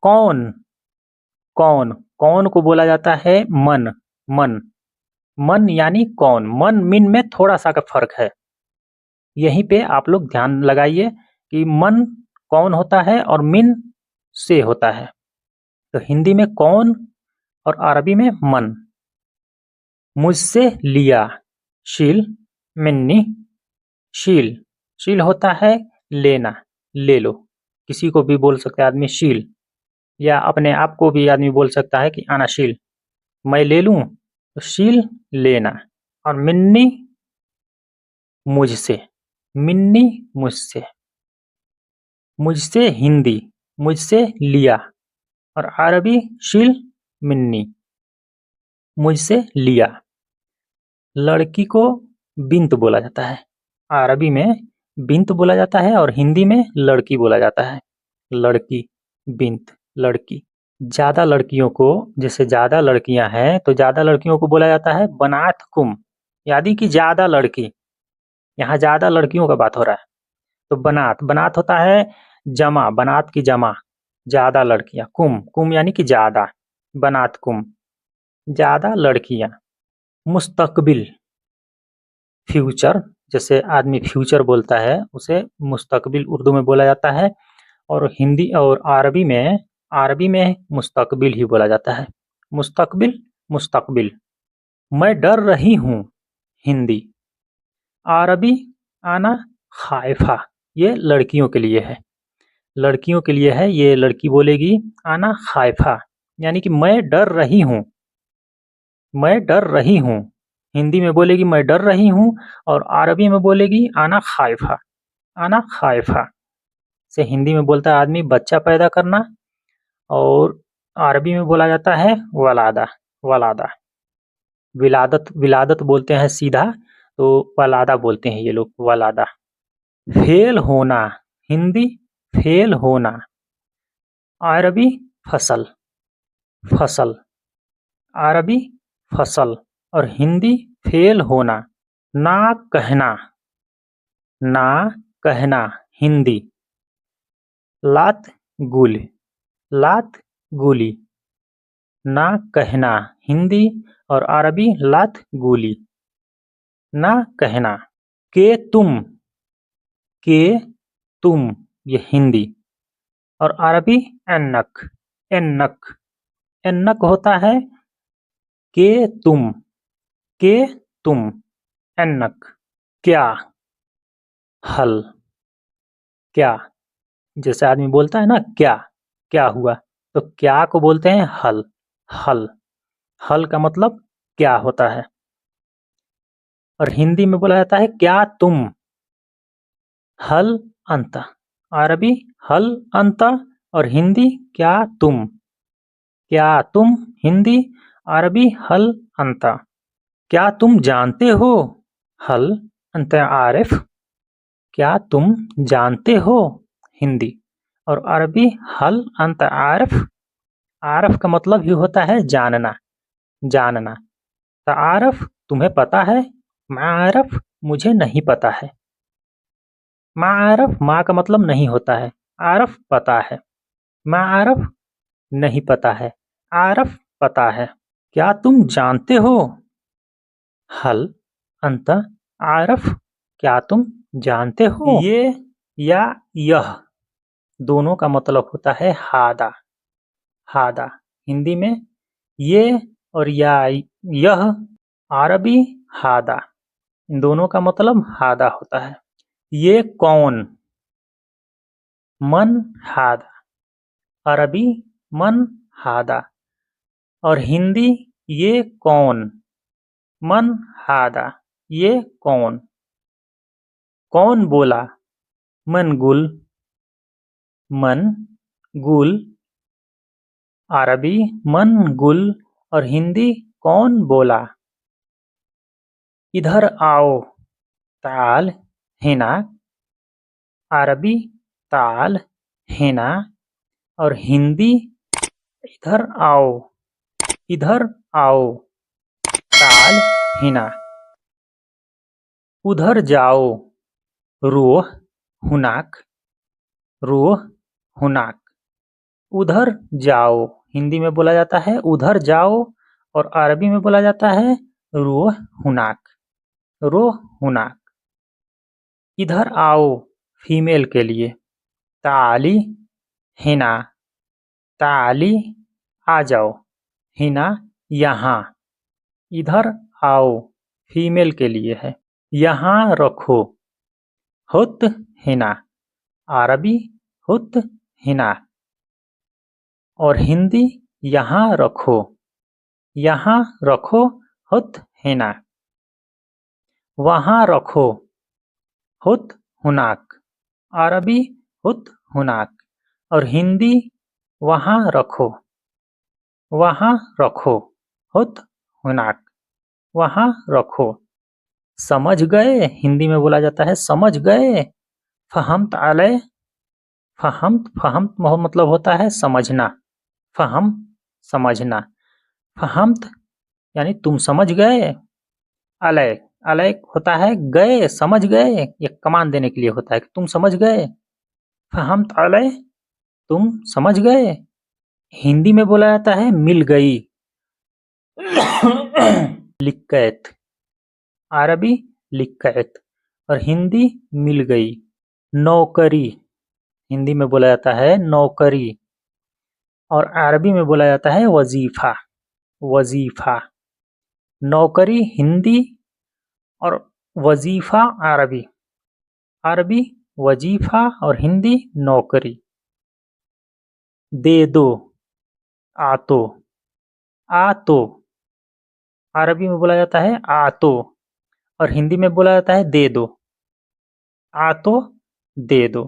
कौन, कौन, कौन को बोला जाता है मन, मन, मन यानी कौन, मन मिन में थोड़ा सा का फर्क है। यहीं पे आप लोग ध्यान लगाइए कि मन कौन होता है और मिन से होता है। तो हिंदी में कौन और अरबी में मन। मुझसे लिया, शील, मिन्नी, शील, शील होता है लेना, ले लो। किसी को भी बोल सकता है आदमी शील, या अपने आप को भी आदमी बोल सकता है कि आना शील, मैं ले लूं, तो शील लेना। और मिन्नी मुझसे, मिन्नी मुझसे, मुझसे हिंदी, मुझसे लिया, और अरबी शील मिन्नी, मुझसे लिया। लड़की को बिंत बोला जाता है, अरबी में बिंत बोला जाता है और हिंदी में लड़की बोला जाता है। लड़की, बिंत, लड़की। ज्यादा लड़कियों को, जैसे ज्यादा लड़कियां हैं तो ज्यादा लड़कियों को बोला जाता है बनात कुम, यानी कि ज्यादा लड़की। यहाँ ज्यादा लड़कियों का बात हो रहा है। तो बनात, बनात होता है जमा, बनात की जमा, ज्यादा लड़कियां। कुम, कुम यानी कि ज्यादा, बनात कुम, ज्यादा लड़कियां। मुस्तकबिल, फ्यूचर, जैसे आदमी फ्यूचर बोलता है उसे मुस्तकबिल उर्दू में बोला जाता है। और हिंदी और अरबी में मुस्तकबिल ही बोला जाता है। मुस्तकबिल, मुस्तकबिल। मैं डर रही हूँ, हिंदी। अरबी आना खाइफा, ये लड़कियों के लिए है, लड़कियों के लिए है। ये लड़की बोलेगी आना खाइफा, यानी कि मैं डर रही हूँ, मैं डर रही हूँ। हिंदी में बोलेगी मैं डर रही हूँ, और अरबी में बोलेगी आना खाइफा, आना खाइफा। से हिंदी में बोलता है आदमी बच्चा पैदा करना, और अरबी में बोला जाता है वलादा, वलादा। विलादत, विलादत बोलते हैं सीधा, तो वलादा बोलते हैं ये लोग, वलादा। फेल होना, हिंदी फेल होना, अरबी फसल, फसल, अरबी फसल, और हिंदी फेल होना। ना कहना, ना कहना, हिंदी लात गुल, लात गुली। ना कहना हिंदी, और अरबी लात गुली, ना कहना। के तुम, के तुम, ये हिंदी, और अरबी एन्नक, एन्नक, एन्नक होता है के तुम, के तुम, एन्नक। क्या, हल, क्या, जैसे आदमी बोलता है ना क्या, क्या हुआ, तो क्या को बोलते हैं हल, हल। हल का मतलब क्या होता है। और हिंदी में बोला जाता है क्या तुम, हल अंत, अरबी हल अंत, और हिंदी क्या तुम, क्या तुम, हिंदी, अरबी हल अंत। क्या तुम जानते हो, हल अंत आरिफ, क्या तुम जानते हो, हिंदी, और अरबी हल अंत आरिफ। आरिफ का मतलब ही होता है जानना, जानना। तारफ तुम्हें पता है, मारफ मुझे नहीं पता है। मारफ, माँ का मतलब नहीं होता है, आरफ पता है, मारफ नहीं पता है, आरफ पता है। क्या तुम जानते हो, हल अंत आरफ, क्या तुम जानते हो। ये या यह दोनों का मतलब होता है हादा, हादा। हिंदी में ये और या यह, अरबी हादा, इन दोनों का मतलब हादा होता है। ये कौन, मन हादा, अरबी मन हादा, और हिंदी ये कौन, मन हादा, ये कौन। कौन बोला, मन गुल, मन गुल, अरबी मन गुल, और हिंदी कौन बोला। इधर आओ, ताल हिना, अरबी ताल हिना, और हिंदी इधर आओ, इधर आओ, ताल हिना। उधर जाओ, रोह हुनाक, रोह हुनाक। उधर जाओ हिंदी में बोला जाता है उधर जाओ और अरबी में बोला जाता है रोह हुनाक, रोह हुनाक। इधर आओ फीमेल के लिए ताली हिना, ताली आ जाओ, हिना यहाँ। इधर आओ फीमेल के लिए है यहाँ रखो, हुत हिना, अरबी हुत हिना और हिंदी यहाँ रखो, यहाँ रखो हुत हिना। वहाँ रखो हुत हुनाक, अरबी हुत हुनाक और हिंदी वहाँ रखो, वहाँ रखो हुत हुनाक, वहाँ रखो। समझ गए हिंदी में बोला जाता है समझ गए। फहम्त अलय, फहम्त फहम्त मतलब होता है समझना, फहम समझना, फहम्त यानी तुम समझ गए। अलय, अलय होता है गए समझ गए, ये कमांड देने के लिए होता है कि तुम समझ गए। फहम्त अलय तुम समझ गए। हिंदी में बोला जाता है मिल गई। लिक्कत, अरबी लिक्कत और हिंदी मिल गई। नौकरी हिंदी में बोला जाता है नौकरी और अरबी में बोला जाता है वजीफा, वजीफा। नौकरी हिंदी और वजीफा अरबी, अरबी वजीफा और हिंदी नौकरी। दे दो, आतो, आतो अरबी में बोला जाता है आतो और हिंदी में बोला जाता है दे दो, आतो दे दो।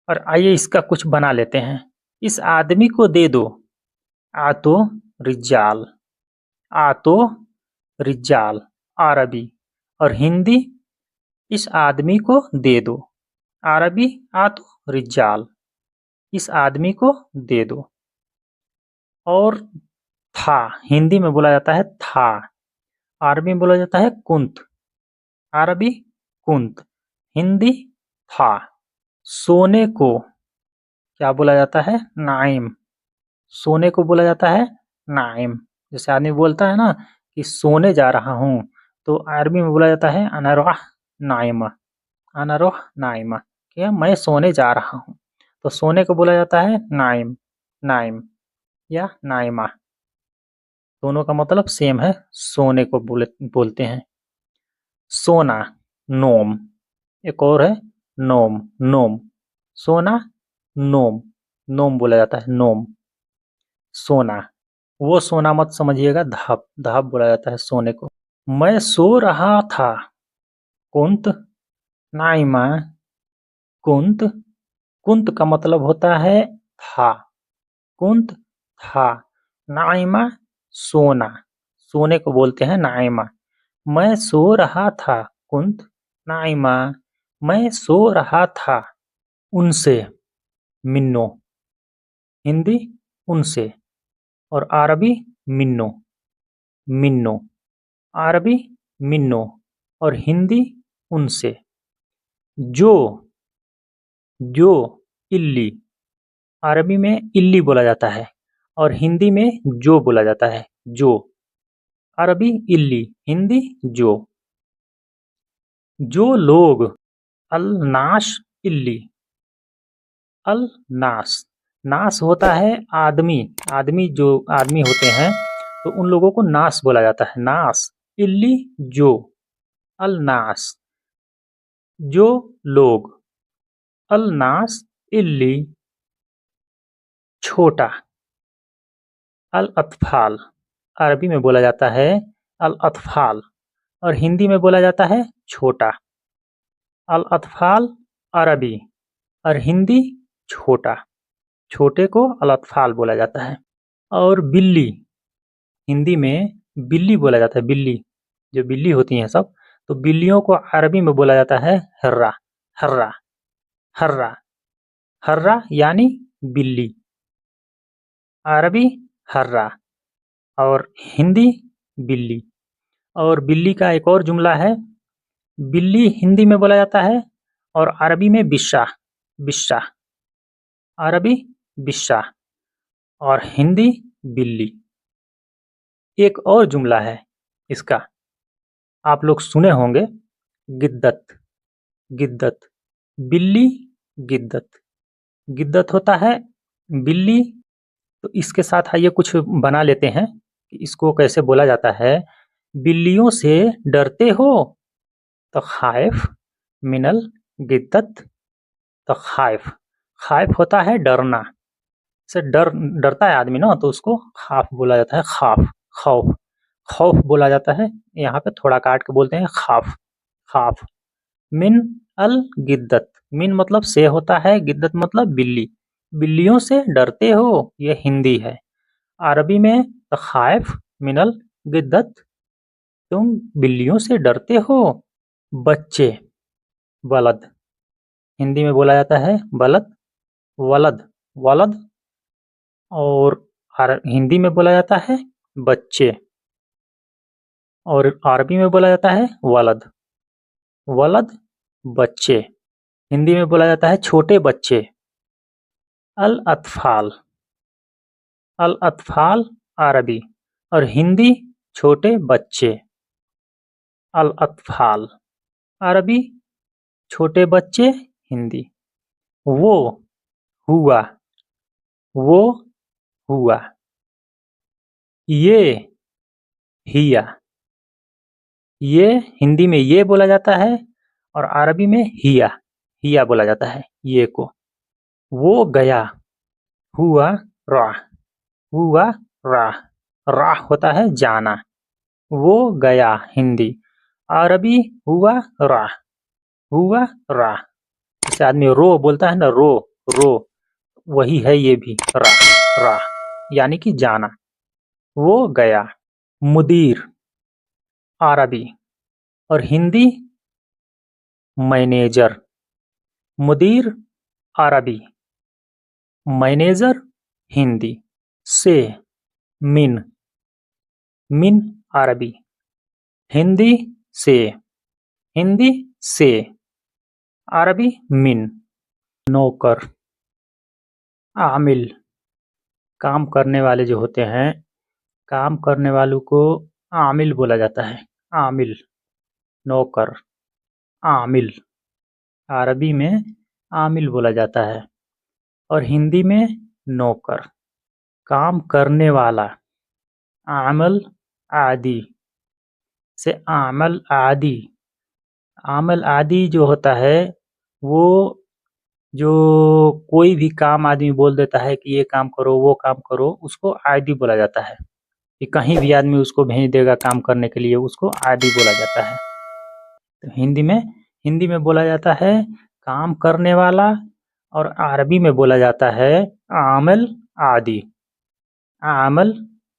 और आइए इसका कुछ बना लेते हैं। इस आदमी को दे दो, आतो रिजाल, आतो रिजाल अरबी और हिंदी इस आदमी को दे दो, अरबी आतो रिजाल, इस आदमी को दे दो। और था हिंदी में बोला जाता है था, अरबी में बोला जाता है कुंत, अरबी कुंत, हिंदी था। सोने को क्या बोला जाता है नाइम, सोने को बोला जाता है नाइम। जैसे आदमी बोलता है ना कि सोने जा रहा हूँ तो अरबी में बोला जाता है अनरोह नाइमा, अनरोह नाइमा, क्या मैं सोने जा रहा हूँ। तो सोने को बोला जाता है नाइम, नाइम या नाइमा, दोनों का मतलब सेम है, सोने को बोलते हैं। सोना नोम, एक और है नोम, नोम सोना नोम, नोम बोला जाता है नोम, सोना। वो सोना मत समझिएगा धाप, धाप बोला जाता है सोने को। मैं सो रहा था, कुंत नाइमा, कुंत, कुंत का मतलब होता है था, कुंत था, नाइमा सोना, सोने को बोलते हैं नाइमा। मैं सो रहा था, कुंत नाइमा, मैं सो रहा था उनसे, मिन्नो, हिंदी उनसे और अरबी मिन्नो, मिन्नो, अरबी मिन्नो और हिंदी उनसे। जो, जो इल्ली, अरबी में इल्ली बोला जाता है और हिंदी में जो बोला जाता है, जो, अरबी इल्ली, हिंदी जो। जो लोग, अल नाश इल्ली, अल नास, नास होता है आदमी, आदमी जो आदमी होते हैं तो उन लोगों को नास बोला जाता है, नास, इल्ली जो, अल नास, जो लोग, अल नास इल्ली छोटा, अल अतफाल, अरबी में बोला जाता है अल अतफाल और हिंदी में बोला जाता है छोटा। अल अतफाल अरबी और हिंदी छोटा, छोटे को अल अतफाल बोला जाता है। और बिल्ली, हिंदी में बिल्ली बोला जाता है, बिल्ली जो बिल्ली होती हैं सब, तो बिल्लियों को अरबी में बोला जाता है हर्रा, हर्रा, हर्रा, हर्रा यानी बिल्ली, अरबी हर्रा और हिंदी बिल्ली। और बिल्ली का एक और जुमला है, बिल्ली हिंदी में बोला जाता है और अरबी में बिस्सा, बिस्सा, अरबी बिस्सा और हिंदी बिल्ली। एक और जुमला है इसका, आप लोग सुने होंगे, गिद्दत। गिद्दत, बिल्ली गिद्दत। गिद्दत होता है बिल्ली। तो इसके साथ आइए कुछ बना लेते हैं कि इसको कैसे बोला जाता है। बिल्लियों से डरते हो तो खाइफ मिनल गिद्दत। तो खाइफ, खाइफ होता है डरना, से डरता है आदमी ना, तो उसको खाफ बोला जाता है। खाफ, खौफ, खौफ बोला जाता है। यहाँ पे थोड़ा काट के बोलते हैं खाफ, खाफ। मिन अल गिद्दत, मिन मतलब से होता है, गिद्दत मतलब बिल्ली। बिल्लियों से डरते हो, ये हिंदी है। अरबी में तखाइफ मिनल गिद्दत, तुम बिल्लियों से डरते हो। बच्चे, वलद, हिंदी में बोला जाता है बलद, वलद, वलद। और हिंदी में बोला जाता है बच्चे, और अरबी में बोला जाता है वलद, वलद बच्चे। हिंदी में बोला जाता है छोटे बच्चे, अल अतफाल। अल अतफाल अरबी, और हिंदी छोटे बच्चे। अल अतफाल अरबी, छोटे बच्चे हिंदी। वो हुआ, वो हुआ। ये हिया, ये हिंदी में ये बोला जाता है, और अरबी में हिया, हिया बोला जाता है ये को। वो गया, हुआ राह, हुआ राह, राह होता है जाना। वो गया हिंदी, अरबी हुआ राह, हुआ राह। जैसे आदमी रो बोलता है ना, रो, रो, वही है ये भी, राह, राह यानी कि जाना। वो गया। मुदीर अरबी, और हिंदी मैनेजर। मुदीर अरबी, मैनेजर हिंदी। से मिन, मिन अरबी, हिंदी से, हिंदी से, अरबी मिन। नौकर आमिल, काम करने वाले जो होते हैं, काम करने वालों को आमिल बोला जाता है। आमिल, नौकर, आमिल। अरबी में आमिल बोला जाता है, और हिंदी में नौकर। काम करने वाला, आमल आदि, से आमल आदि। आमल आदि जो होता है, वो जो कोई भी काम आदमी बोल देता है कि ये काम करो, वो काम करो, उसको आदि बोला जाता है। कि कहीं भी आदमी उसको भेज देगा काम करने के लिए, उसको आदि बोला जाता है। तो हिंदी में बोला जाता है काम करने वाला, और अरबी में बोला जाता है आमल आदि, आमल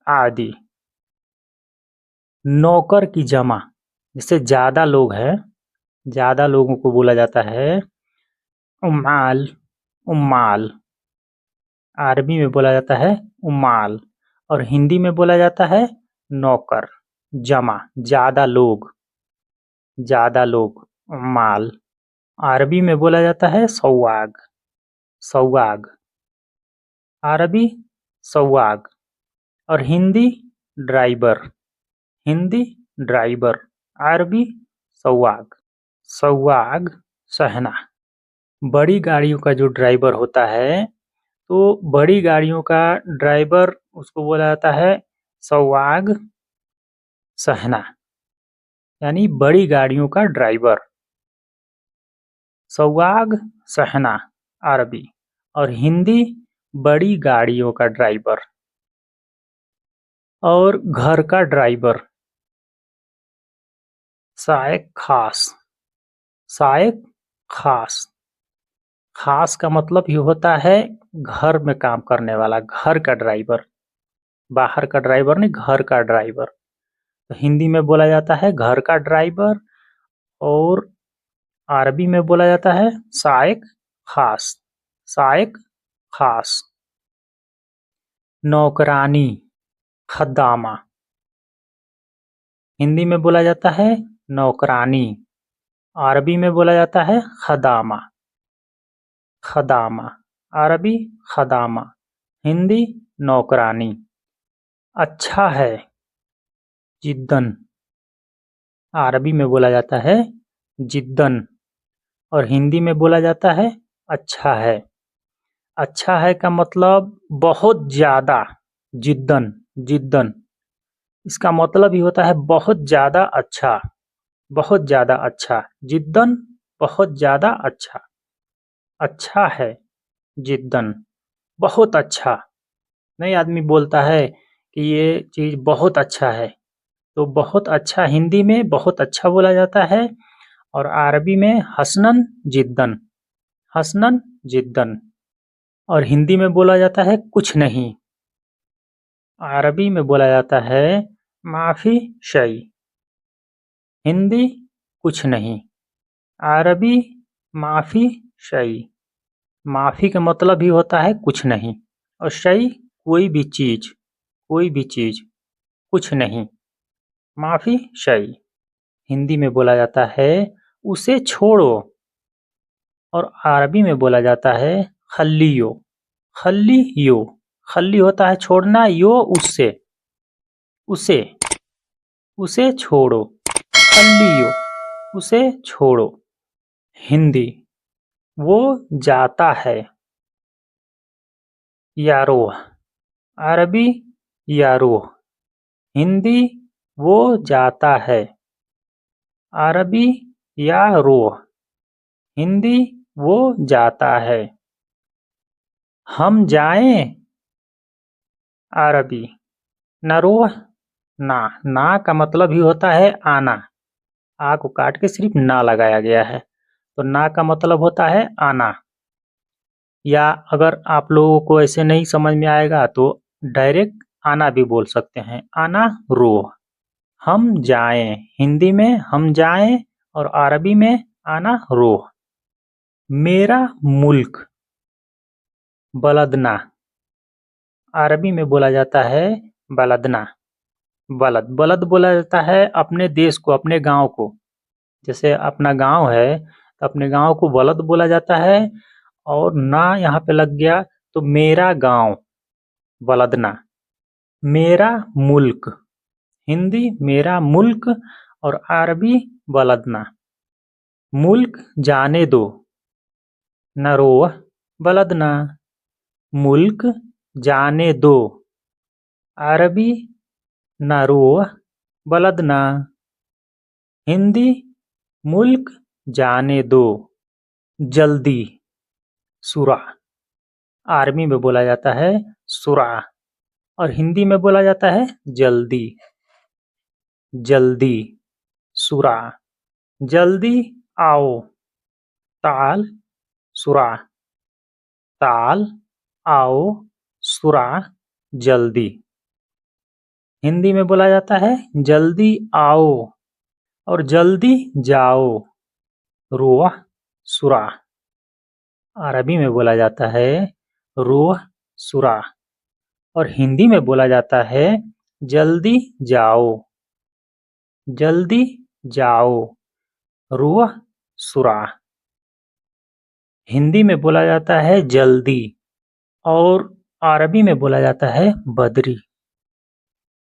आदि। नौकर की जमा, जैसे ज्यादा लोग हैं, ज्यादा लोगों को बोला जाता है उम्माल, उम्माल। अरबी में बोला जाता है उम्माल, और हिंदी में बोला जाता है नौकर। जमा, ज्यादा लोग, ज्यादा लोग, उम्माल। अरबी में बोला जाता है सौवाग, सौवाग। अरबी सौवाग, और हिंदी ड्राइवर, हिंदी ड्राइवर। अरबी सौवाग, सौवाग सहना। बड़ी गाड़ियों का जो ड्राइवर होता है, तो बड़ी गाड़ियों का ड्राइवर उसको बोला जाता है सौवाग सहना, यानी बड़ी गाड़ियों का ड्राइवर। सौवाग सहना अरबी, और हिंदी बड़ी गाड़ियों का ड्राइवर। और घर का ड्राइवर सायक खास, सायक खास। खास का मतलब ये होता है घर में काम करने वाला, घर का ड्राइवर। बाहर का ड्राइवर नहीं, घर का ड्राइवर। तो हिंदी में बोला जाता है घर का ड्राइवर, और अरबी में बोला जाता है सायक खास, सायक खास। नौकरानी खद्दामा, हिंदी में बोला जाता है नौकरानी, अरबी में बोला जाता है खदामा, खदामा। अरबी खदामा, हिंदी नौकरानी। अच्छा है, जिद्दन, अरबी में बोला जाता है जिद्दन और हिंदी में बोला जाता है अच्छा है। अच्छा है का मतलब बहुत ज्यादा, जिद्दन, जिद्दन इसका मतलब ही होता है बहुत ज्यादा अच्छा, बहुत ज्यादा अच्छा, जिद्दन बहुत ज्यादा अच्छा। अच्छा है, जिद्दन, बहुत अच्छा। नहीं आदमी बोलता है कि ये चीज बहुत अच्छा है, तो बहुत अच्छा हिंदी में बहुत अच्छा बोला जाता है और अरबी में हसनन जिद्दन, हसनन जिद्दन। और हिंदी में बोला जाता है कुछ नहीं, अरबी में बोला जाता है माफी शई, हिंदी कुछ नहीं, अरबी माफी शई। माफी का मतलब ही होता है कुछ नहीं और शई कोई भी चीज, कोई भी चीज, कुछ नहीं, माफी शई। हिंदी में बोला जाता है उसे छोड़ो और अरबी में बोला जाता है खल्लियो, खल्लियो। खल्ली होता है छोड़ना, यो उससे, उसे, उसे छोड़ो, खल्लियो, उसे छोड़ो। हिंदी, वो जाता है, यारोह, अरबी यारोह, हिंदी वो जाता है, अरबी यारोह, हिंदी वो जाता है। हम जाएं, अरबी नरोह, ना, ना का मतलब ही होता है आना, आ को काट के सिर्फ ना लगाया गया है, तो ना का मतलब होता है आना। या अगर आप लोगों को ऐसे नहीं समझ में आएगा तो डायरेक्ट आना भी बोल सकते हैं, आना रोह। हम जाएं, हिंदी में हम जाएं और अरबी में आना रोह। मेरा मुल्क, बलदना, अरबी में बोला जाता है बलदना, बलद, बलद बोला जाता है अपने देश को, अपने गांव को। जैसे अपना गांव है तो अपने गांव को बलद बोला जाता है और ना यहाँ पे लग गया तो मेरा गांव, बलदना। मेरा मुल्क, हिंदी मेरा मुल्क और अरबी बलदना। मुल्क जाने दो, नरोह बलदना, मुल्क जाने दो, अरबी नरोह बलदना, हिंदी मुल्क जाने दो। जल्दी, सुरा, आर्मी में बोला जाता है सुरा और हिंदी में बोला जाता है जल्दी, जल्दी, सुरा। जल्दी आओ, ताल, सुरा, ताल, आओ, सुरा, जल्दी। हिंदी में बोला जाता है जल्दी आओ और जल्दी जाओ, रोह, सुरा। अरबी में बोला जाता है रोह, सुरा और हिंदी में बोला जाता है जल्दी जाओ, जल्दी जाओ, रोह, सुरा। हिंदी में बोला जाता है जल्दी और अरबी में बोला जाता है बदरी।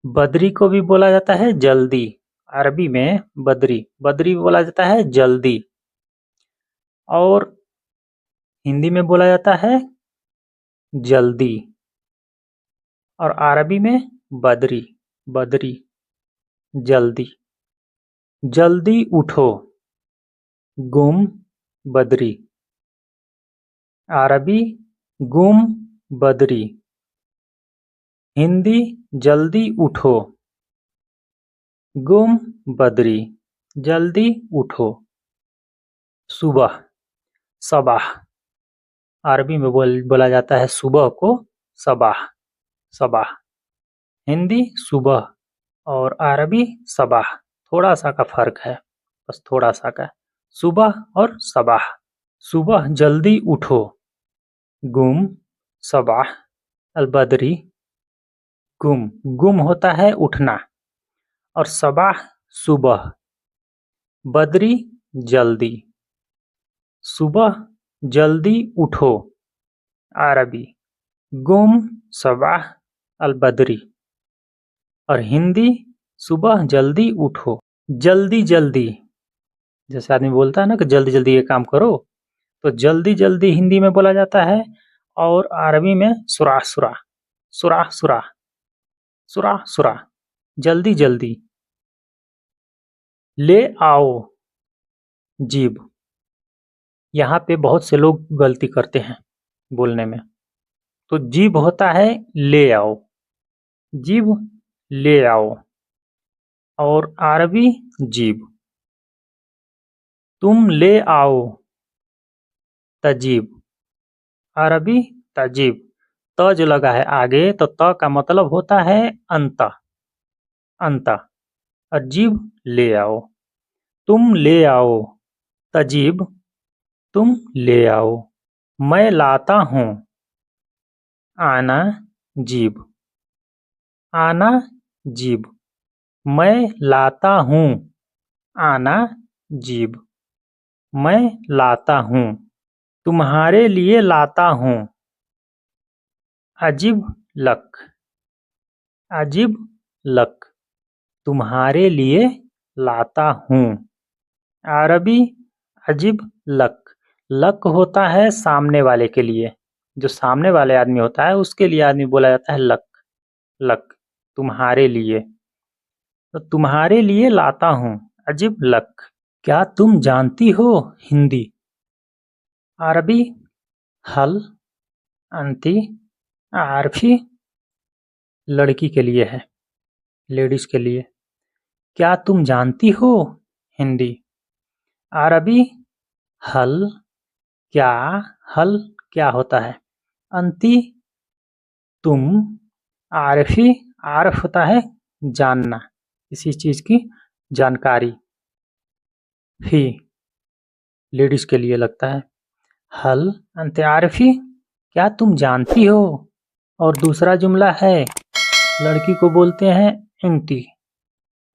बदरी को भी बोला जाता है जल्दी, अरबी में बदरी, बदरी बोला जाता है जल्दी और हिंदी में बोला जाता है जल्दी और अरबी में बदरी, बदरी, जल्दी। जल्दी उठो, गुम, बदरी, अरबी गुम, बदरी, हिंदी जल्दी उठो, गुम, बदरी, जल्दी उठो। सुबह, सबाह, अरबी में बोला जाता है सुबह को सबाह, सबाह। हिंदी सुबह और अरबी सबाह, थोड़ा सा का फर्क है, बस थोड़ा सा का, सुबह और सबाह। सुबह जल्दी उठो, गुम, सबाह, अलबदरी, गुम, गुम होता है उठना और सबाह सुबह, बदरी जल्दी। सुबह जल्दी उठो, अरबी गुम सबाह अलबदरी। और हिंदी सुबह जल्दी उठो। जल्दी जल्दी, जैसे आदमी बोलता है ना कि जल्दी जल्दी ये काम करो, तो जल्दी जल्दी हिंदी में बोला जाता है। और अरबी में सुराह सुराह, सुराह सुराह, सुराह सुराह, जल्दी जल्दी। ले आओ जीब। यहाँ पे बहुत से लोग गलती करते हैं बोलने में। तो जीब होता है ले आओ, जीब ले आओ। और अरबी जीब। तुम ले आओ तजीब। अरबी तजीब। त जो लगा है आगे, तो त का मतलब होता है अंत, अंत। और जीब ले आओ। तुम ले आओ तजीब, तुम ले आओ। मैं लाता हूँ आना जीब, आना जीब। मैं लाता हूँ आना जीब, मैं लाता हूँ। तुम्हारे लिए लाता हूँ अजीब लक, अजीब लक। तुम्हारे लिए लाता हूँ। अरबी अजीब लक। लक होता है सामने वाले के लिए, जो सामने वाले आदमी होता है उसके लिए आदमी बोला जाता है लक, लक। तुम्हारे लिए, तो तुम्हारे लिए लाता हूँ अजीब लक। क्या तुम जानती हो हिंदी? अरबी हल अंती आरफी, लड़की के लिए है, लेडीज के लिए। क्या तुम जानती हो हिंदी? अरबी हल क्या, हल क्या होता है, अंती तुम, आरफी आरफ होता है जानना, किसी चीज की जानकारी। फी लेडीज के लिए लगता है। हल अंत आरफी, क्या तुम जानती हो? और दूसरा जुमला है, लड़की को बोलते हैं इंती,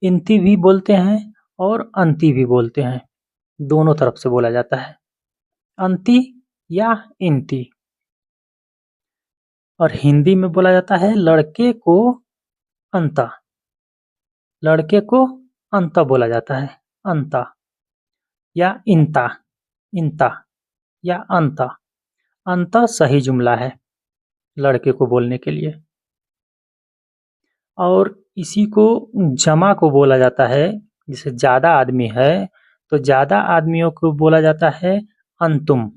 इंती भी बोलते हैं और अंती भी बोलते हैं, दोनों तरफ से बोला जाता है, अंती या इंती। और हिंदी में बोला जाता है लड़के को अंता, लड़के को अंता बोला जाता है, अंता या इंता, इंता या अंता। अंता सही जुमला है लड़के को बोलने के लिए। और इसी को जमा को बोला जाता है, जैसे ज़्यादा आदमी है तो ज़्यादा आदमियों को बोला जाता है अंतुम,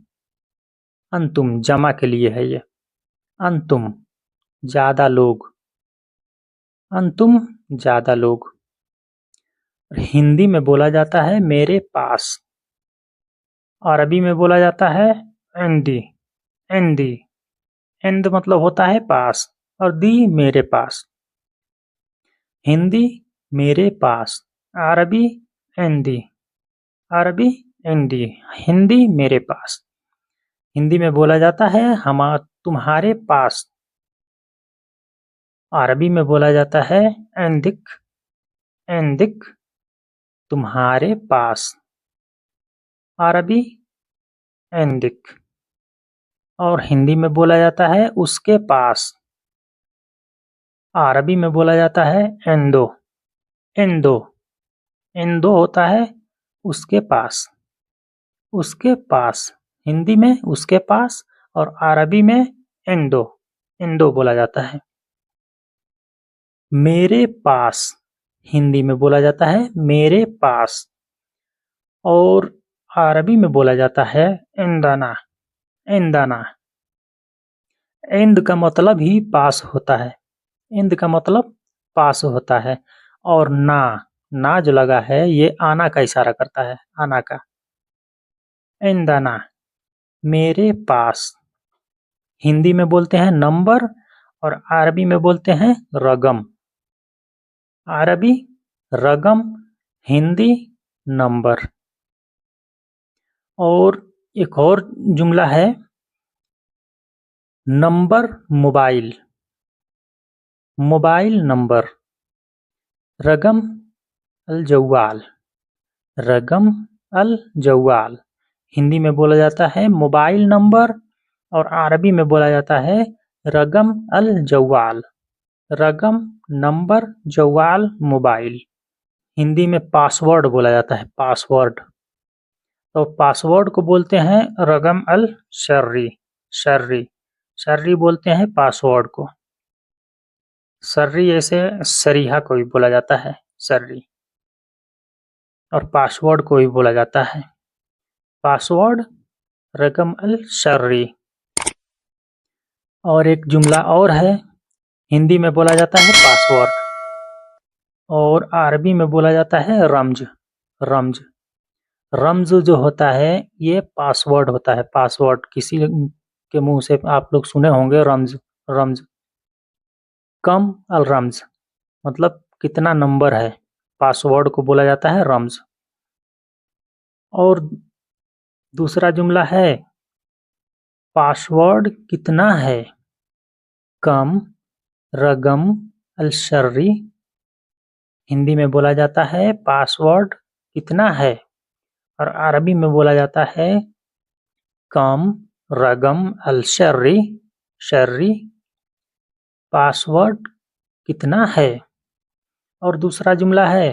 अंतुम जमा के लिए है ये, अंतुम ज़्यादा लोग, अंतुम ज़्यादा लोग। हिंदी में बोला जाता है मेरे पास। अरबी में बोला जाता है एंडी, एंडी, एंड मतलब होता है पास, और दी मेरे पास। हिंदी मेरे पास, अरबी एंडी, अरबी एंडी, हिंदी मेरे पास। हिंदी में बोला जाता है हम तुम्हारे पास। अरबी में बोला जाता है एंदिक, एंदिक तुम्हारे पास। अरबी एंदिक। और हिंदी में बोला जाता है उसके पास। अरबी में बोला जाता है एंदो, एंदो, एंदो होता है उसके पास, उसके पास। हिंदी में उसके पास और अरबी में एंदो, एंदो बोला जाता है। मेरे पास हिंदी में बोला जाता है मेरे पास। और अरबी में बोला जाता है एंदाना, एंदाना। एंद का मतलब ही पास होता है, एंद का मतलब पास होता है। और ना, ना जो लगा है ये आना का इशारा करता है, आना का। एंदाना मेरे पास। हिंदी में बोलते हैं नंबर और अरबी में बोलते हैं रगम। अरबी रगम, हिंदी नंबर। और एक और जुमला है नंबर मोबाइल, मोबाइल नंबर। रगम अल जवाल, रगम अल जवाल। हिंदी में बोला जाता है मोबाइल नंबर और अरबी में बोला जाता है रकम अल जवाल, रकम नंबर, जवाल मोबाइल। हिंदी में पासवर्ड बोला जाता है, पासवर्ड। तो पासवर्ड को बोलते हैं रकम अल सर्री, सर्री, सर्री बोलते हैं पासवर्ड को। सर्री ऐसे सरीहा को भी बोला जाता है, सर्री। और पासवर्ड को भी बोला जाता है पासवर्ड, रकम अल सर्री। और एक जुमला और है, हिंदी में बोला जाता है पासवर्ड और अरबी में बोला जाता है रम्ज, रम्ज। रम्ज जो होता है ये पासवर्ड होता है, पासवर्ड। किसी के मुंह से आप लोग सुने होंगे रम्ज, रम्ज। कम अल रम्ज मतलब कितना नंबर है, पासवर्ड को बोला जाता है रम्ज। और दूसरा जुमला है पासवर्ड कितना है, कम रकम अल सर्री। हिंदी में बोला जाता है पासवर्ड कितना है और अरबी में बोला जाता है कम रकम अल सर्री, सर्री। पासवर्ड कितना है। और दूसरा जुमला है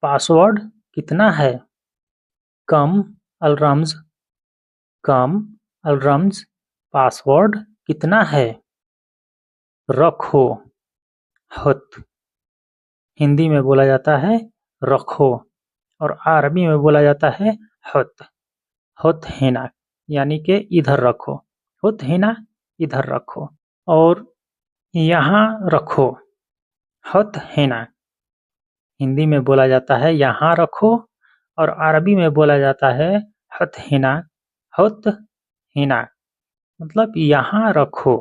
पासवर्ड कितना है, कम अल रम्ज, कम अल रम्ज। पासवर्ड कितना है, रखो, हत। हिंदी में बोला जाता है रखो और अरबी में बोला जाता है हत, हत हिना, यानी कि इधर रखो, हत हिना इधर रखो। और यहाँ रखो, हत हिना। हिंदी में बोला जाता है यहाँ रखो और अरबी में बोला जाता है हत हिना, हत हिना मतलब यहाँ रखो।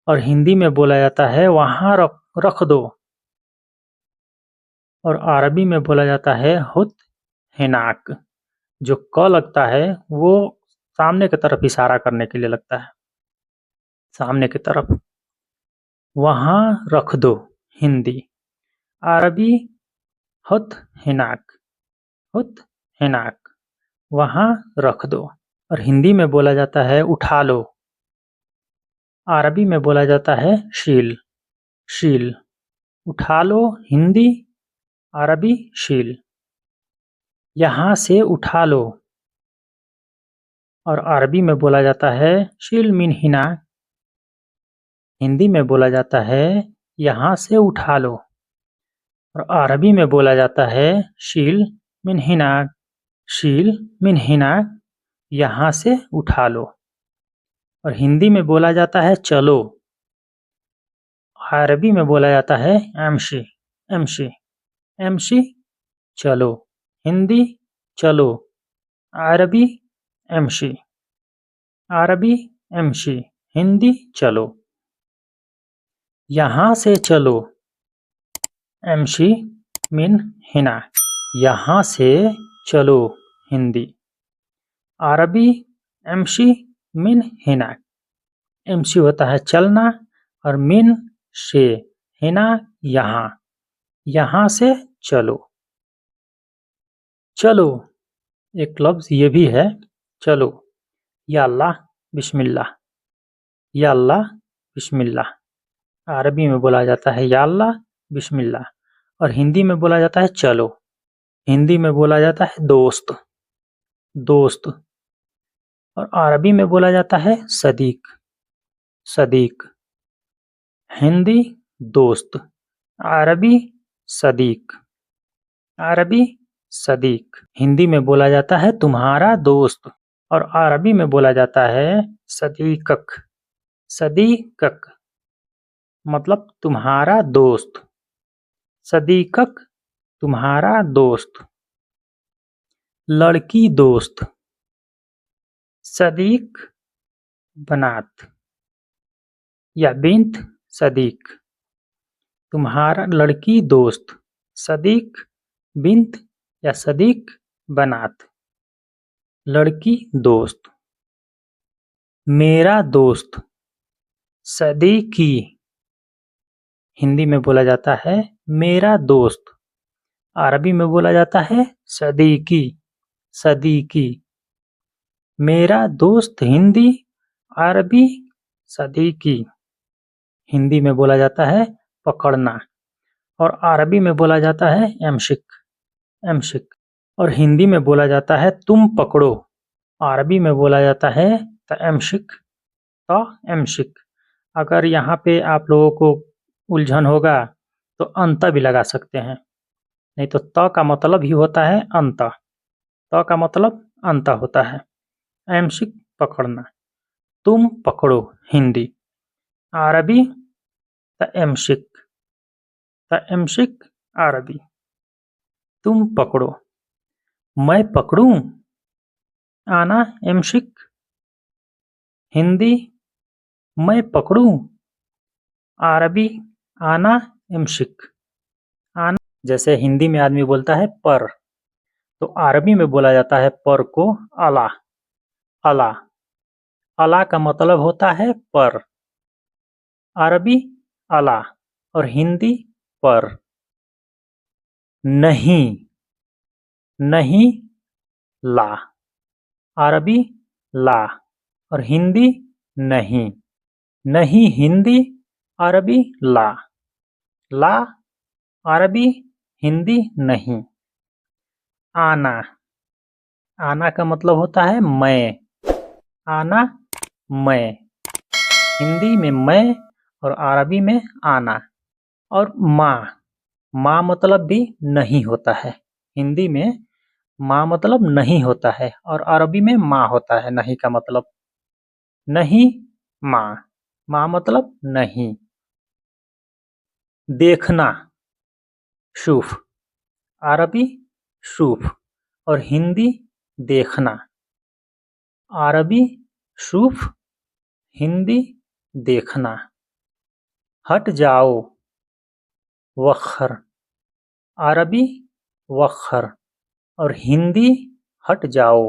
और हिंदी में बोला जाता है वहाँ रख दो और अरबी में बोला जाता है हुत हिनाक। जो क लगता है वो सामने की तरफ इशारा करने के लिए लगता है, सामने की तरफ। वहाँ रख दो हिंदी, अरबी हुत हिनाक, हुत हिनाक वहाँ रख दो। और हिंदी में बोला जाता है उठा लो, अरबी में बोला जाता है शील, शील। उठा लो हिंदी, अरबी शील। यहाँ से उठा लो और अरबी में बोला जाता है शील मिन हिना। हिंदी में बोला जाता है यहाँ से उठा लो और अरबी में बोला जाता है शील मिन हिना, शील मिन हिना यहाँ से उठा लो। और हिंदी में बोला जाता है चलो, अरबी में बोला जाता है एमशी, एमशी, एमशी चलो। हिंदी चलो, अरबी एमशी, अरबी एमशी, हिंदी चलो। यहाँ से चलो, एमशी मिन हिना, यहाँ से चलो हिंदी। अरबी एमशी मिन हिना, एमशी होता है चलना और मिन से, हिना यहाँ, यहाँ से चलो। चलो एक लफ्ज ये भी है चलो, या अल्लाह बिस्मिल्लाह, या अल्लाह बिस्मिल्लाह। अरबी में बोला जाता है या अल्लाह बिस्मिल्लाह और हिंदी में बोला जाता है चलो। हिंदी में बोला जाता है दोस्त, दोस्त। और अरबी में बोला जाता है सदीक, सदीक। हिंदी दोस्त, अरबी सदीक, अरबी सदीक। हिंदी में बोला जाता है तुम्हारा दोस्त और अरबी में बोला जाता है सदीकक, सदीकक मतलब तुम्हारा दोस्त, सदीकक तुम्हारा दोस्त। लड़की दोस्त, सदीक बनात या बिन्त सदीक। तुम्हारा लड़की दोस्त, सदीक बिन्त या सदीक बनात। लड़की दोस्त। मेरा दोस्त, सदीकी। हिंदी में बोला जाता है मेरा दोस्त, अरबी में बोला जाता है सदीकी, सदीकी। मेरा दोस्त हिंदी, अरबी सदीकी हिंदी में बोला जाता है पकड़ना, और अरबी में बोला जाता है एमशिक, एमशिक। और हिंदी में बोला जाता है तुम पकड़ो, अरबी में बोला जाता है त एमशिक, त एमशिक। अगर यहाँ पे आप लोगों को उलझन होगा तो अंत भी लगा सकते हैं, नहीं तो त का मतलब ही होता है अंत, त का मतलब अंत होता है। एमशिक पकड़ना, तुम पकड़ो हिंदी, अरबी त एमशिक अरबी। तुम पकड़ो, मैं पकड़ूं, आना एमशिक हिंदी, मैं पकड़ूं, अरबी आना एमशिक, आना। जैसे हिंदी में आदमी बोलता है पर, तो अरबी में बोला जाता है पर को अला, अला। अला का मतलब होता है पर, अरबी अला और हिंदी पर। नहीं, नहीं ला, अरबी ला और हिंदी नहीं, नहीं हिंदी, अरबी ला, ला अरबी हिंदी नहीं। आना, आना का मतलब होता है मैं, आना मैं, हिंदी में मैं और अरबी में आना। और माँ, माँ मतलब भी नहीं होता है, हिंदी में माँ मतलब नहीं होता है और अरबी में माँ होता है नहीं का मतलब। नहीं माँ, माँ मतलब नहीं। देखना शूफ, अरबी शूफ और हिंदी देखना, अरबी शूफ हिंदी देखना। हट जाओ वखर, अरबी वखर और हिंदी हट जाओ,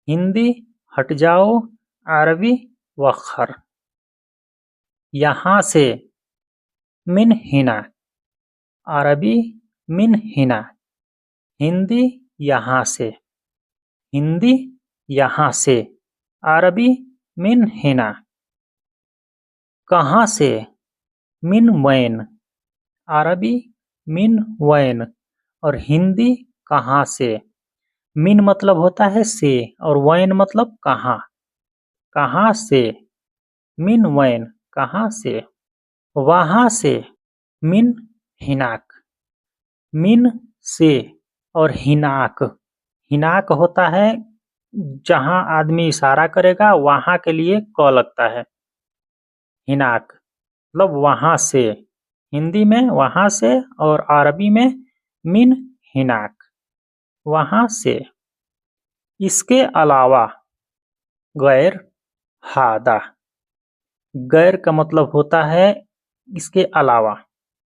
हिंदी हट जाओ, अरबी वखर। यहाँ से मिन हिना, अरबी मिन हिना, हिंदी यहाँ से, हिंदी यहाँ से, अरबी मिन हिना। कहाँ से, मिन वैन, अरबी मिन वैन और हिंदी कहाँ से। मिन मतलब होता है से और वैन मतलब कहाँ, कहाँ से, मिन वैन कहाँ से। वहाँ से, मिन हिनाक, मिन से और हिनाक, हिनाक होता है जहाँ आदमी इशारा करेगा वहाँ के लिए क लगता है, हिनाक मतलब वहाँ से, हिंदी में वहाँ से और अरबी में मिन हिनाक, वहाँ से। इसके अलावा गैर हादा, गैर का मतलब होता है इसके अलावा,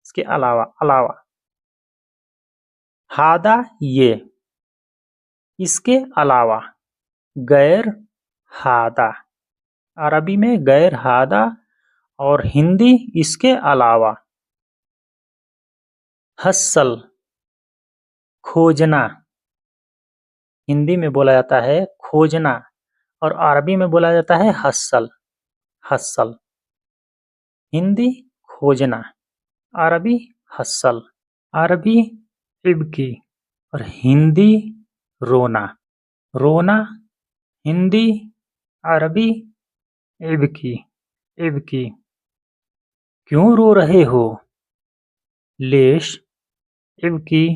इसके अलावा, अलावा। हादा ये, इसके अलावा, गैर हादा, अरबी में गैर हादा और हिंदी इसके अलावा। हस्सल खोजना, हिंदी में बोला जाता है खोजना और अरबी में बोला जाता है हस्सल, हस्सल। हिंदी खोजना, अरबी हस्सल, अरबी इब्की और हिंदी रोना, रोना हिंदी, अरबी इब्की, इब्की। क्यों रो रहे हो, लेश इब्की,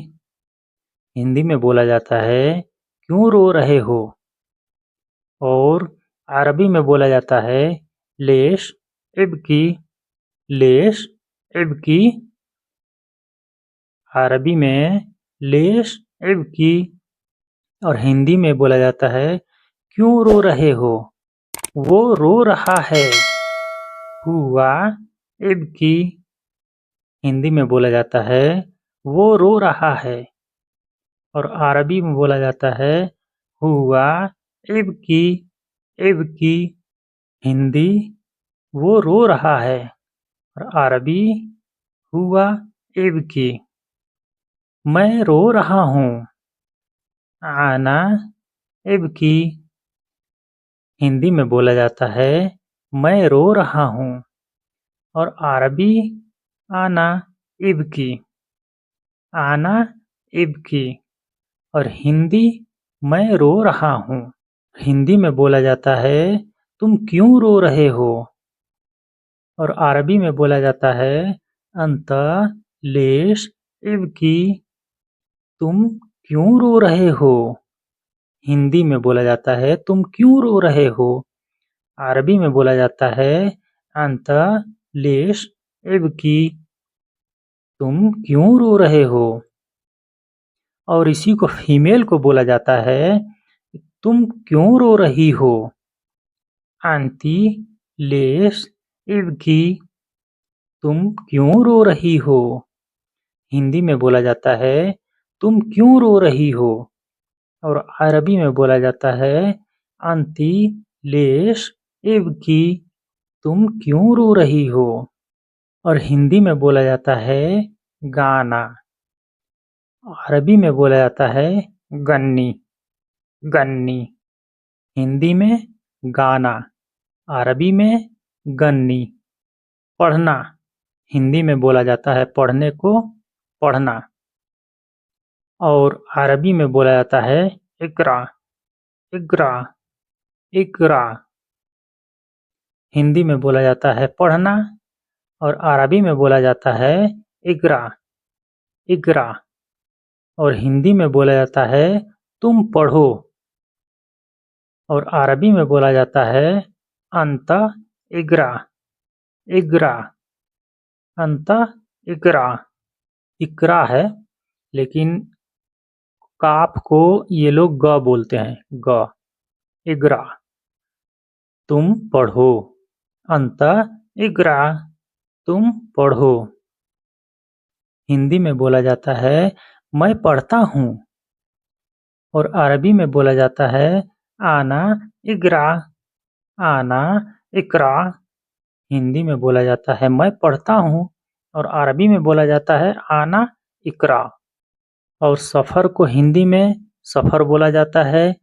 हिंदी में बोला जाता है क्यों रो रहे हो और अरबी में बोला जाता है लेश इब्की, लेश इब्की, अरबी में लेश इब्की और हिंदी में बोला जाता है क्यों रो रहे हो, वो रो रहा है, हुआ इब्की, हिंदी में बोला जाता है वो रो रहा है और अरबी में बोला जाता है हुआ इब्की, इब्की, हिंदी वो रो रहा है और अरबी हुआ इब्की। मैं रो रहा हूँ, आना इब्की, हिंदी में बोला जाता है मैं रो रहा हूँ। और अरबी आना इब्की, आना इब्की। और हिंदी मैं रो रहा हूँ। हिंदी में बोला जाता है तुम क्यों रो रहे हो। और अरबी में बोला जाता है अंत लेश इब्की, तुम क्यों रो रहे हो। हिंदी में बोला जाता है तुम क्यों रो रहे हो। अरबी में बोला जाता है अंत लेश इब्की, तुम क्यों रो रहे हो। और इसी को फीमेल को बोला जाता है तुम क्यों रो रही हो। आंटी लेस इब्की, तुम क्यों रो रही हो। हिंदी में बोला जाता है तुम क्यों रो रही हो। और अरबी में बोला जाता है आंटी लेस इब्की, तुम क्यों रो रही हो। और हिंदी में बोला जाता है गाना। अरबी में बोला जाता है गन्नी, गन्नी। हिंदी में गाना, अरबी में गन्नी। पढ़ना, हिंदी में बोला जाता है पढ़ने को पढ़ना। और अरबी में बोला जाता है इकरा, इकरा, इकरा। हिंदी में बोला जाता है पढ़ना और अरबी में बोला जाता है इकरा, इकरा। और हिंदी में बोला जाता है तुम पढ़ो। और अरबी में बोला जाता है अंत इकरा, इकरा, अंत इकरा। इकरा है लेकिन काफ को ये लोग ग बोलते हैं, ग, इकरा। तुम पढ़ो, अंत इकरा, तुम पढ़ो। हिंदी में बोला जाता है मैं पढ़ता हूँ। और अरबी में बोला जाता है आना इकरा, आना इकरा। हिंदी में बोला जाता है मैं पढ़ता हूँ और अरबी में बोला जाता है आना इकरा। और सफ़र को हिंदी में सफ़र बोला जाता है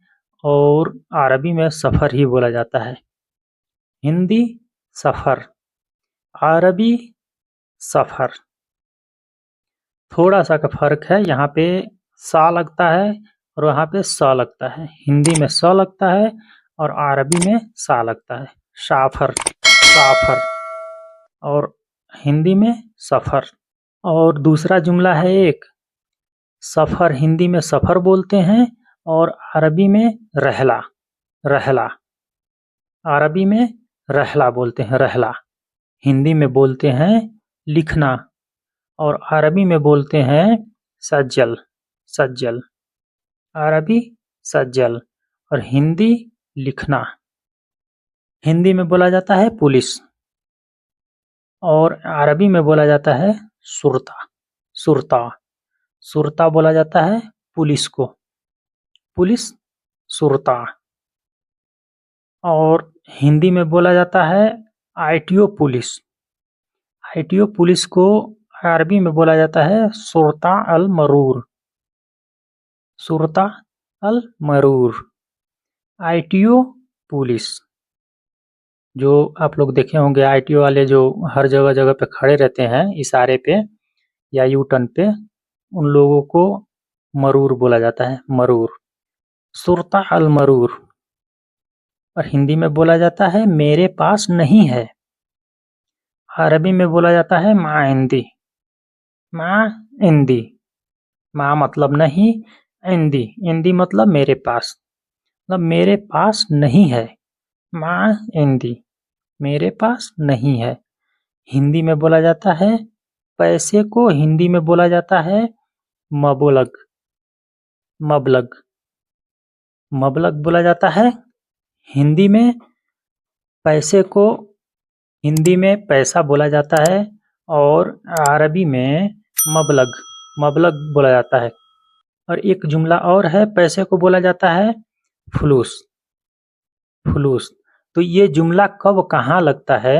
और अरबी में सफ़र ही बोला जाता है। हिंदी सफ़र, अरबी सफ़र। थोड़ा सा का फर्क है, यहाँ पे सा लगता है और वहाँ पे स लगता है। हिंदी में स लगता है और अरबी में सा लगता है। साफर, साफर। और हिंदी में सफ़र। और दूसरा जुमला है एक, सफ़र हिंदी में सफ़र बोलते हैं और अरबी में रहला, रहला। अरबी में रहला बोलते हैं, रहला। हिंदी में बोलते हैं लिखना और अरबी में बोलते हैं सज्जल, सज्जल। अरबी सज्जल और हिंदी लिखना। हिंदी में बोला जाता है पुलिस और अरबी में बोला जाता है सुरता, सुरता। सुरता बोला जाता है पुलिस को, पुलिस सुरता। और हिंदी में बोला जाता है आईटीओ पुलिस। आईटीओ पुलिस को अरबी में बोला जाता है सुरता अल मरूर, सुरता अल मरूर। आईटीओ पुलिस, जो आप लोग देखे होंगे आईटीओ वाले जो हर जगह जगह पे खड़े रहते हैं इशारे पे या यू टर्न पे, उन लोगों को मरूर बोला जाता है, मरूर, सुरता अल मरूर। और हिंदी में बोला जाता है मेरे पास नहीं है। अरबी में बोला जाता है मा इंदी, मा इंदी। मा मतलब नहीं, इंदी, इंदी मतलब मेरे पास, मतलब मेरे पास नहीं है। मा इंदी, मेरे पास नहीं है। हिंदी में बोला जाता है पैसे को हिंदी में बोला जाता है मबलग, मबलग, मबलग बोला जाता है। हिंदी में पैसे को हिंदी में पैसा बोला जाता है और अरबी में मबलग, मबलग बोला जाता है। और एक जुमला और है, पैसे को बोला जाता है फुलूस, फुलूस। तो ये जुमला कब कहाँ लगता है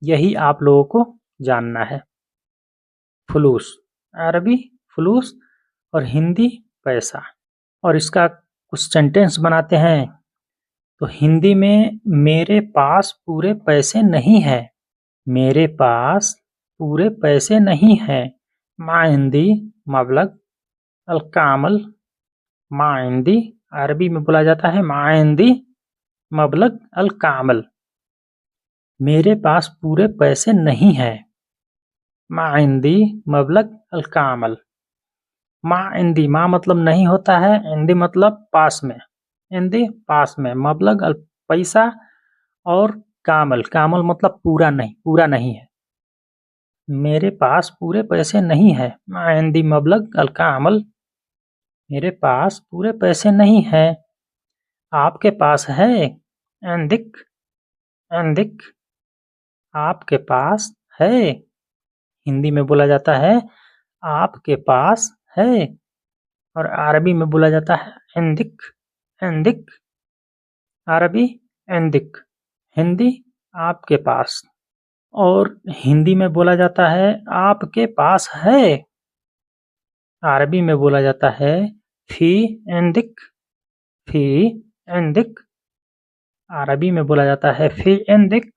यही आप लोगों को जानना है। फुलूस, अरबी फुलूस और हिंदी पैसा। और इसका कुछ सेंटेंस बनाते हैं तो हिंदी में मेरे पास पूरे पैसे नहीं है। मेरे पास पूरे पैसे नहीं है। माइंदी मबलग अलकामल। माइंदी अरबी में बोला जाता है माइंदी मबलग अलकामल। मेरे पास पूरे पैसे नहीं है। माइंदी मबलग अलकामल। माइंदी मा मतलब नहीं होता है, इंदी मतलब पास में। इंदी पास में, मबलग पैसा, और कामल कामल मतलब पूरा नहीं है। मेरे पास पूरे पैसे नहीं है। माइंदी मबलग अलकामल। मेरे पास पूरे पैसे नहीं है। आपके पास है। एंदिक एंदिक। आपके पास है। हिंदी में बोला जाता है आपके पास है, और अरबी में बोला जाता है एंदिक एंदिक। अरबी एंदिक, हिंदी आपके पास। और हिंदी में बोला जाता है आपके पास है। अरबी में बोला जाता है फी एंदिक फी एंदिक। अरबी में बोला जाता है फी एंदिक,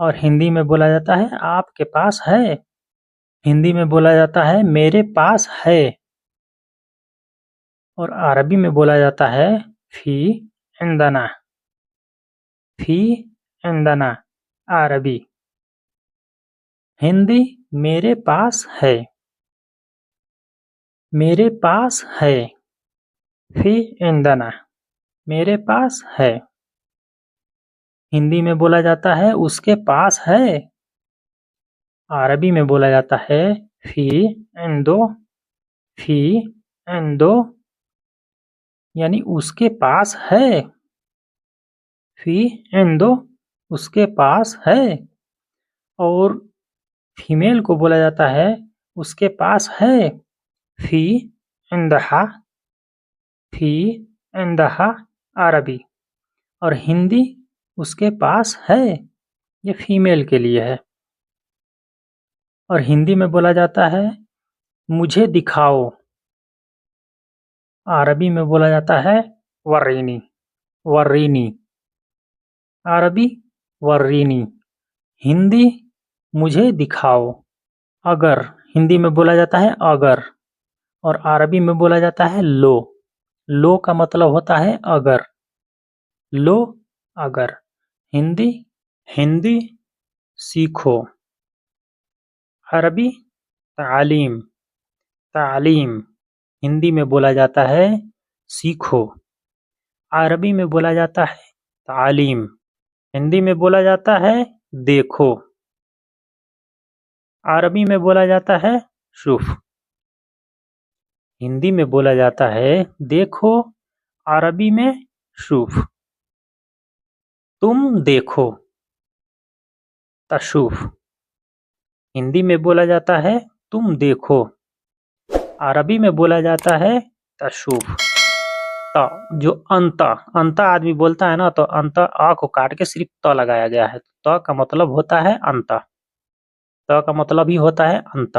और हिंदी में बोला जाता है आपके पास है। हिंदी में बोला जाता है मेरे पास है, और अरबी में बोला जाता है फी इंदना फी इंदना। अरबी। हिंदी मेरे पास है। मेरे पास है। फी इंदना, मेरे पास है। हिंदी में बोला जाता है उसके पास है। अरबी में बोला जाता है फी इंदो फी इंदो, यानी उसके पास है। फी इंदो, उसके पास है। और फीमेल को बोला जाता है उसके पास है। फी इंदहा फी इंदहा। अरबी। और हिंदी उसके पास है, ये फीमेल के लिए है। और हिंदी में बोला जाता है मुझे दिखाओ। अरबी में बोला जाता है वर्रीनी वर्रीनी। अरबी वर्रीनी। हिंदी मुझे दिखाओ। अगर हिंदी में बोला जाता है अगर, और अरबी में बोला जाता है लो। लो का मतलब होता है अगर। लो अगर। हिंदी हिंदी सीखो। अरबी तालीम तालीम। हिंदी में बोला जाता है सीखो। अरबी में बोला जाता है तालीम। हिंदी में बोला जाता है देखो। अरबी में बोला जाता है शुफ। हिंदी में बोला जाता है देखो, अरबी में शुफ। तुम देखो। तशुफ। हिंदी में बोला जाता है तुम देखो। अरबी में बोला जाता है तशुफ। त जो अंत आदमी बोलता है ना, तो अंत आ को काट के सिर्फ त लगाया गया है। त का मतलब होता है अंत। त का मतलब ही होता है अंत।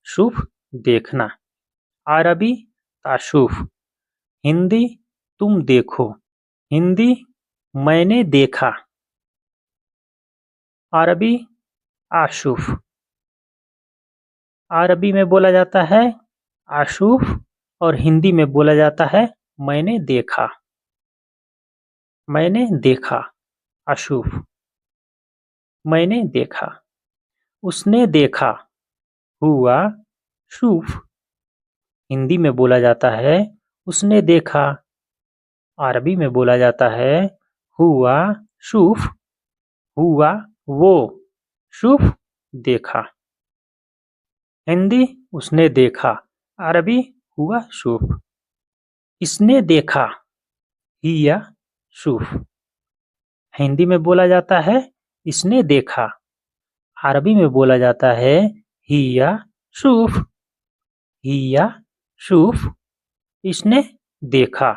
शुभ देखना। अरबी ताशुफ। हिंदी तुम देखो। हिंदी मैंने देखा। अरबी आशुफ। अरबी में बोला जाता है आशुफ, और हिंदी में बोला जाता है मैंने देखा। मैंने देखा आशुफ। मैंने देखा। उसने देखा हुआ शुफ। हिंदी में बोला जाता है उसने देखा। अरबी में बोला जाता है हुआ शुफ। हुआ वो शुफ देखा। हिंदी उसने देखा। अरबी हुआ शुफ। इसने देखा हिया शुफ। हिंदी में बोला जाता है इसने देखा। अरबी में बोला जाता है हिया शुफ। हिया शुफ, इसने देखा।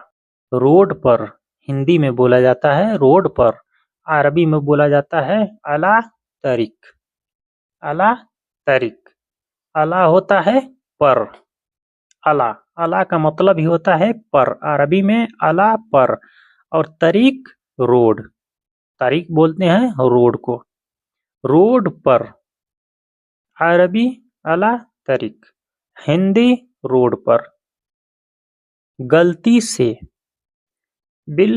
रोड पर हिंदी में बोला जाता है रोड पर। अरबी में बोला जाता है अला तरिक। अला तरिक। अला होता है पर। अला अला का मतलब ही होता है पर। अरबी में अला पर, और तरीक रोड, तारीख बोलते हैं रोड को। रोड पर, अरबी अला तरीक, हिंदी रोड पर। गलती से, बिल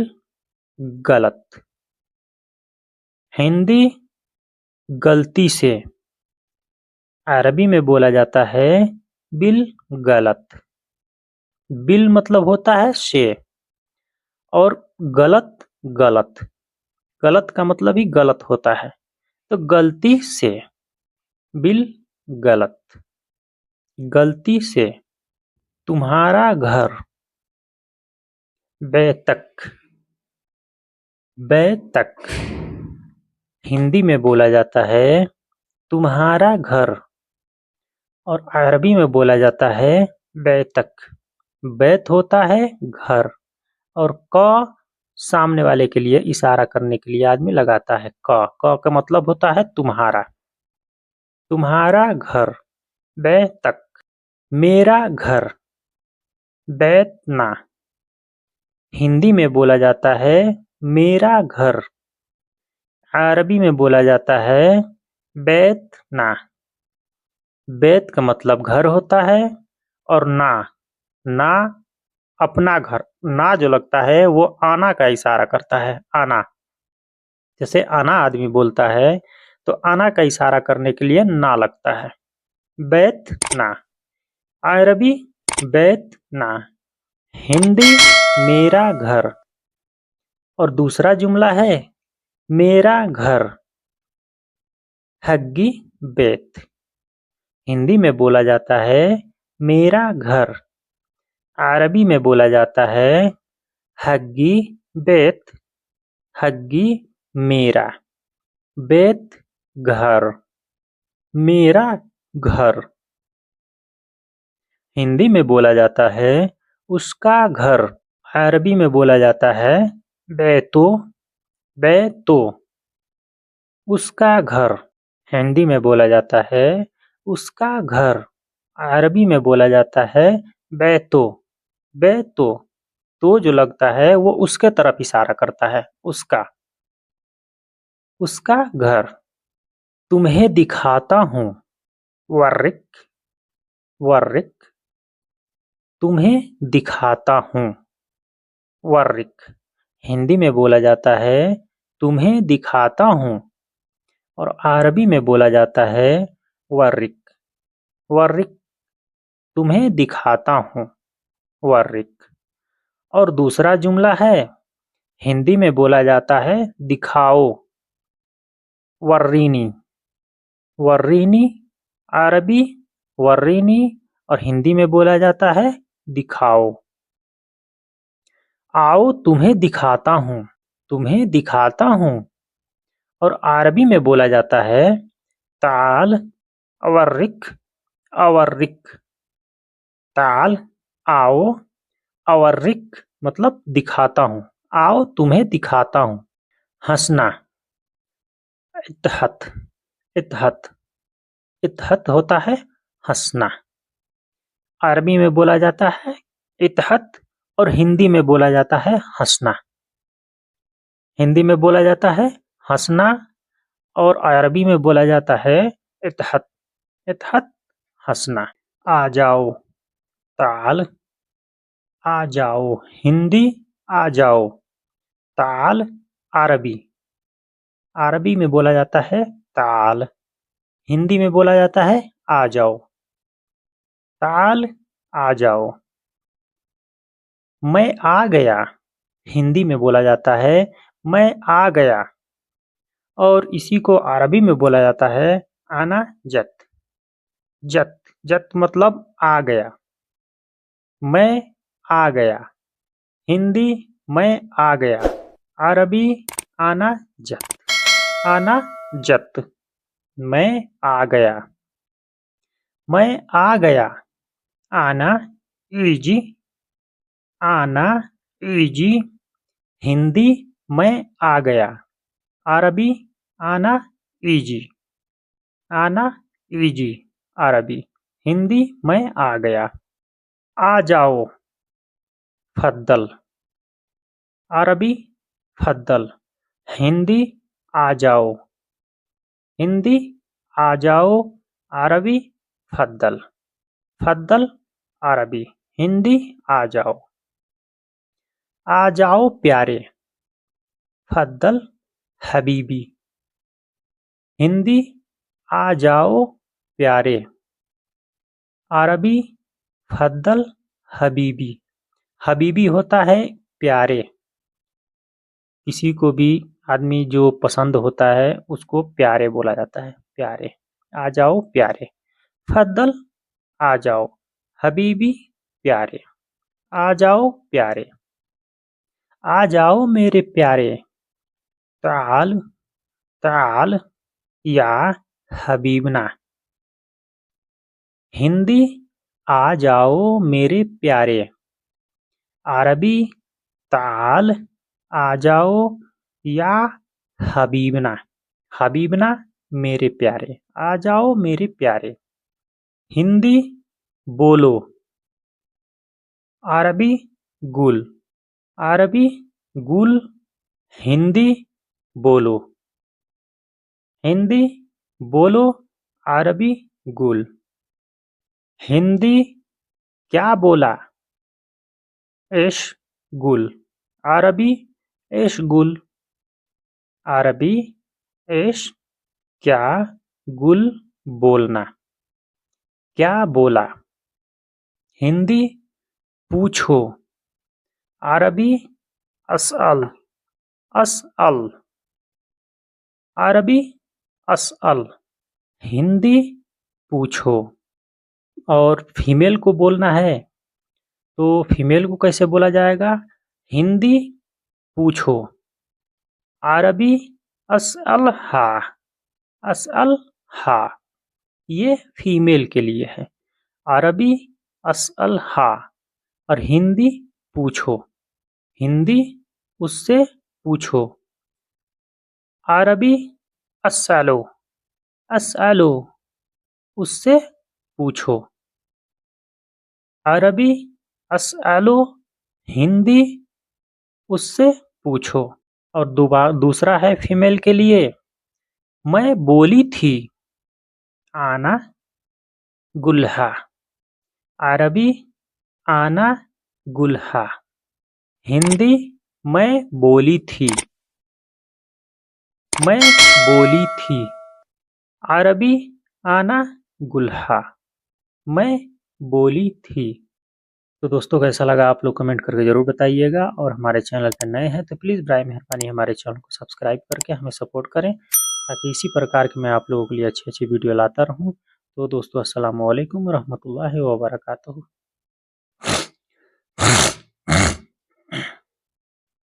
गलत, हिंदी गलती से। अरबी में बोला जाता है बिल गलत। बिल मतलब होता है से, और गलत गलत, गलत का मतलब ही गलत होता है। तो गलती से, बिल गलत, गलती से। तुम्हारा घर, बैतक, बैतक। हिंदी में बोला जाता है तुम्हारा घर, और अरबी में बोला जाता है बैतक। बैत होता है घर, और क सामने वाले के लिए इशारा करने के लिए आदमी लगाता है। क का मतलब होता है तुम्हारा। तुम्हारा घर, बैतक। मेरा घर, बैतना। हिंदी में बोला जाता है मेरा घर, अरबी में बोला जाता है बैतना। बैत का मतलब घर होता है, और ना, ना अपना घर। ना जो लगता है वो आना का इशारा करता है, आना। जैसे आना आदमी बोलता है तो आना का इशारा करने के लिए ना लगता है। बैत ना, अरबी बैत ना, हिंदी मेरा घर। और दूसरा जुमला है मेरा घर, हग्गी बैत। हिंदी में बोला जाता है मेरा घर, अरबी में बोला जाता है हग्गी बैत। हग्गी मेरा, बैत घर, मेरा घर। हिंदी में बोला जाता है उसका घर, अरबी में बोला जाता है बैतो। बैतो, उसका घर। हिंदी में बोला जाता है उसका घर, अरबी में बोला जाता है बैतो। बैतो, तो जो लगता है वो उसके तरफ इशारा करता है, उसका। उसका घर। तुम्हें दिखाता हूँ, वर्रिक, वर्रिक। तुम्हें दिखाता हूँ, वर्रिक। हिंदी में बोला जाता है तुम्हें दिखाता हूँ, और अरबी में बोला जाता है वर्रिक। वर्रिक, तुम्हें दिखाता हूँ, वर्रिक। और दूसरा जुमला है, हिंदी में बोला जाता है दिखाओ, वर्रीनी। वर्रीनी, अरबी वर्रीनी, और हिंदी में बोला जाता है दिखाओ। आओ तुम्हें दिखाता हूँ, तुम्हें दिखाता हूँ। और अरबी में बोला जाता है ताल अवर्रिक, अवर्रिक। ताल, आओ, अवर्रिक मतलब दिखाता हूँ। आओ तुम्हें दिखाता हूँ। हंसना, इतहत, इतहत। इतहत होता है हंसना। अरबी में बोला जाता है इतहत, और हिंदी में बोला जाता है हंसना। हिंदी में बोला जाता है हंसना, और अरबी में बोला जाता है इतहत। इतहत, हंसना। आ जाओ, ताल, आ जाओ। हिंदी आ जाओ, ताल अरबी। अरबी में बोला जाता है ताल, हिंदी में बोला जाता है आ जाओ। ताल, आ जाओ। मैं आ गया, हिंदी में बोला जाता है मैं आ गया, और इसी को अरबी में बोला जाता है आना जत। जत, जत मतलब आ गया। मैं आ गया, हिंदी मैं आ गया, अरबी आना जत। आना जत, मैं आ गया। मैं आ गया, आना इजी, आना इजी। हिंदी मैं आ गया, अरबी आना इजी। आना इजी, अरबी। हिंदी मैं आ गया। आ जाओ, फद्दल। अरबी फद्दल। हिंदी आ जाओ, हिंदी आ जाओ, अरबी फद्दल। फद्दल अरबी, हिंदी आ जाओ। आ जाओ प्यारे, फद्दल हबीबी। हिंदी आ जाओ प्यारे, अरबी फद्दल हबीबी। हबीबी होता है प्यारे, किसी को भी आदमी जो पसंद होता है उसको प्यारे बोला जाता है, प्यारे। आ जाओ प्यारे, फद्दल आ जाओ, हबीबी प्यारे। आ जाओ प्यारे, आ जाओ मेरे प्यारे, ताल ताल या हबीबना। हिंदी आ जाओ मेरे प्यारे, अरबी ताल आ जाओ या हबीबना। हबीबना मेरे प्यारे, आ जाओ मेरे प्यारे। हिंदी बोलो, अरबी गुल। अरबी गुल, हिंदी बोलो। हिंदी बोलो, अरबी गुल। हिंदी क्या बोला, एश गुल। अरबी एश गुल। अरबी एश क्या, गुल बोलना। क्या बोला। हिंदी पूछो, अरबी अस्अल। अस्अल, अरबी अस्अल, हिंदी पूछो। और फीमेल को बोलना है तो फीमेल को कैसे बोला जाएगा, हिंदी पूछो, अरबी अस्अल हा। अस्अल हा, ये फीमेल के लिए है। अरबी अस्अल हा और हिंदी पूछो। हिंदी उससे पूछो। अरबी अस्सलो। अस्सलो, उससे पूछो। अरबी अस्अलो, हिंदी उससे पूछो। और दूसरा है फीमेल के लिए, मैं बोली थी, आना गुल्हा। अरबी आना गुल्हा, हिंदी मैं बोली थी। मैं बोली थी, अरबी आना गुल्हा, मैं बोली थी। तो दोस्तों कैसा लगा आप लोग कमेंट करके ज़रूर बताइएगा, और हमारे चैनल पर नए हैं तो प्लीज़ बराए मेहरबानी हमारे चैनल को सब्सक्राइब करके हमें सपोर्ट करें, ताकि इसी प्रकार की मैं आप लोगों के लिए अच्छी अच्छी वीडियो लाता रहूं। तो दोस्तों अस्सलाम वालेकुम रहमतुल्लाहि व बरकातहू।